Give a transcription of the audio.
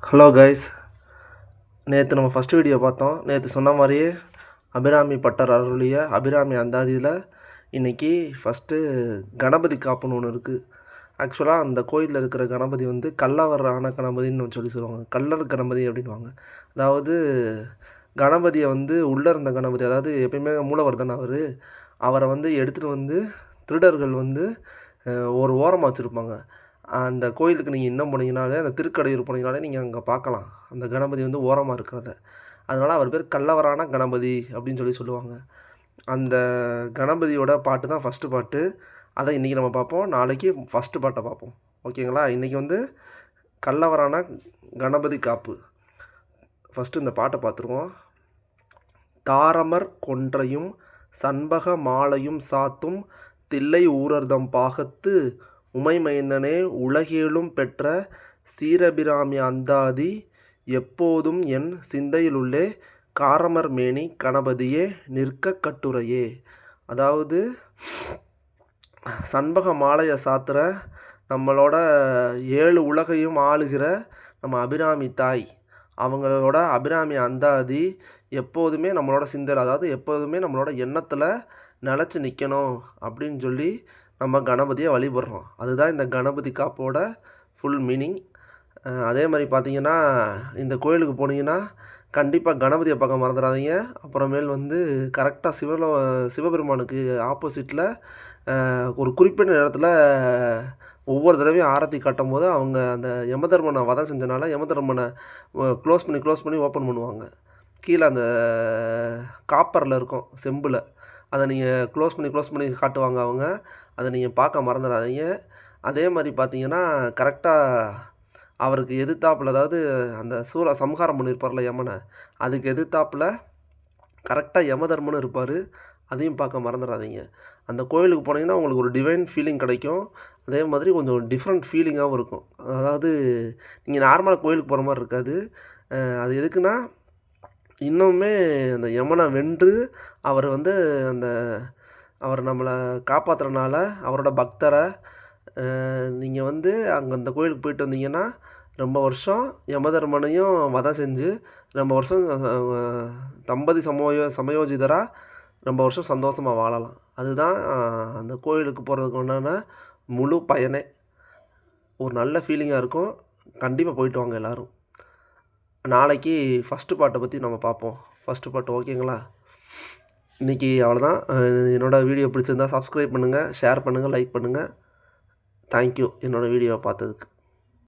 Hello guys, நேற்று நம்ம first video பார்த்தோம். நேற்று சொன்ன மாதிரியே அபிராமி பட்டர் அருளிய அபிராமி அந்தாதியில் இன்றைக்கி ஃபஸ்ட்டு கணபதி காப்புன்னு ஒன்று இருக்குது. ஆக்சுவலாக அந்த கோயிலில் இருக்கிற கணபதி வந்து கள்ளவர் ஆன கணபதின்னு சொல்லுவாங்க. கள்ளர் கணபதி அப்படின்வாங்க. அதாவது கணபதியை வந்து உள்ளே இருந்த கணபதி, அதாவது எப்பயுமே மூலவர் தானே அவரை வந்து எடுத்துகிட்டு வந்து திருடர்கள் வந்து ஒரு ஓரமாக வச்சுருப்பாங்க. அந்த கோயிலுக்கு நீங்கள் இன்னும் போனீங்கனாலே, அந்த திருக்கடையூர் போனீங்கனாலே நீங்கள் அங்கே பார்க்கலாம் அந்த கணபதி வந்து ஓரமாக இருக்கிறத. அதனால் அவர் பேர் கள்ளவரான கணபதி அப்படின்னு சொல்லுவாங்க. அந்த கணபதியோட பாட்டு தான் ஃபஸ்ட்டு பாட்டு. அதை இன்றைக்கி நம்ம பார்ப்போம். நாளைக்கு ஃபஸ்ட்டு பாட்டை பார்ப்போம். ஓகேங்களா? இன்றைக்கி வந்து கள்ளவரான கணபதி காப்பு. ஃபஸ்ட்டு இந்த பாட்டை பார்த்துருவோம். தாரமர் கொன்றையும் சண்பக மாலையும் சாத்தும் தில்லை ஊரர்தம் பாகத்து உமைமைந்தனே உலகேழும் பெற்ற சீரபிராமி அந்தாதி எப்போதும் என் சிந்தையிலுள்ளே காரமர் மேனி கணபதியே நிற்க கட்டுரையே. அதாவது சண்பக மாலையை சாத்துற நம்மளோட 7 உலகையும் ஆளுகிற நம்ம அபிராமி தாய், அவங்களோட அபிராமி அந்தாதி எப்போதுமே நம்மளோட சிந்தையில், அதாவது எப்போதுமே நம்மளோட எண்ணத்தில் நிலச்சி நிற்கணும் அப்படின்னு சொல்லி நம்ம கணபதியை வழிபடுறோம். அதுதான் இந்த கணபதி காப்போட ஃபுல் மீனிங். அதே மாதிரி பார்த்திங்கன்னா, இந்த கோயிலுக்கு போனீங்கன்னா கண்டிப்பாக கணபதியை பார்க்க மறந்துடாதீங்க. அப்புறமேல் வந்து கரெக்டாக சிவபெருமானுக்கு ஆப்போசிட்டில் ஒரு குறிப்பிட்ட நேரத்தில் ஒவ்வொரு தடவையும் ஆரத்தி காட்டும் போது அவங்க அந்த யமதர்மனை வதம் செஞ்சனால யமதர்மனை க்ளோஸ் பண்ணி ஓப்பன் பண்ணுவாங்க. கீழே அந்த காப்பரில் இருக்கும், செம்பில். அதை நீங்கள் க்ளோஸ் பண்ணி காட்டுவாங்க அவங்க. அதை நீங்கள் பார்க்க மறந்துடாதீங்க. அதே மாதிரி பார்த்தீங்கன்னா, கரெக்டாக அவருக்கு எதிர்த்தாப்பில், அதாவது அந்த சம்ஹாரம் பண்ணியிருப்பார்ல யமனை, அதுக்கு எதிர்த்தாப்பில் கரெக்டாக யமதர்மனும் இருப்பார். அதையும் பார்க்க மறந்துடாதீங்க. அந்த கோயிலுக்கு போனீங்கன்னா உங்களுக்கு ஒரு டிவைன் ஃபீலிங் கிடைக்கும். அதே மாதிரி கொஞ்சம் டிஃப்ரெண்ட் ஃபீலிங்காகவும் இருக்கும். அதாவது நீங்கள் நார்மலாக கோயிலுக்கு போகிற மாதிரி இருக்காது. அது எதுக்குன்னா, இன்னுமே அந்த யமனை வென்று அவர் வந்து அவர் நம்மளை காப்பாற்றுறனால அவரோட பக்தரை நீங்கள் வந்து அங்கே அந்த கோயிலுக்கு போயிட்டு வந்தீங்கன்னா ரொம்ப வருஷம் யமதர்மனையும் வதம் செஞ்சு ரொம்ப வருஷம் தம்பதி சமயோஜிதராக ரொம்ப வருஷம் சந்தோஷமாக வாழலாம். அதுதான் அந்த கோயிலுக்கு போகிறதுக்கு உண்டான முழு பயனே. ஒரு நல்ல ஃபீலிங்காக இருக்கும். கண்டிப்பாக போயிட்டு வாங்க எல்லோரும். நாளைக்கு ஃபஸ்ட்டு பாட்டை பற்றி நம்ம பார்ப்போம். ஃபஸ்ட்டு பாட்டு ஓகேங்களா? இன்றைக்கி அவ்வளோதான். என்னோடய வீடியோ பிடிச்சிருந்தால் சப்ஸ்கிரைப் பண்ணுங்கள், ஷேர் பண்ணுங்கள், லைக் பண்ணுங்கள். தேங்க்யூ என்னோடய வீடியோவை பார்த்ததுக்கு.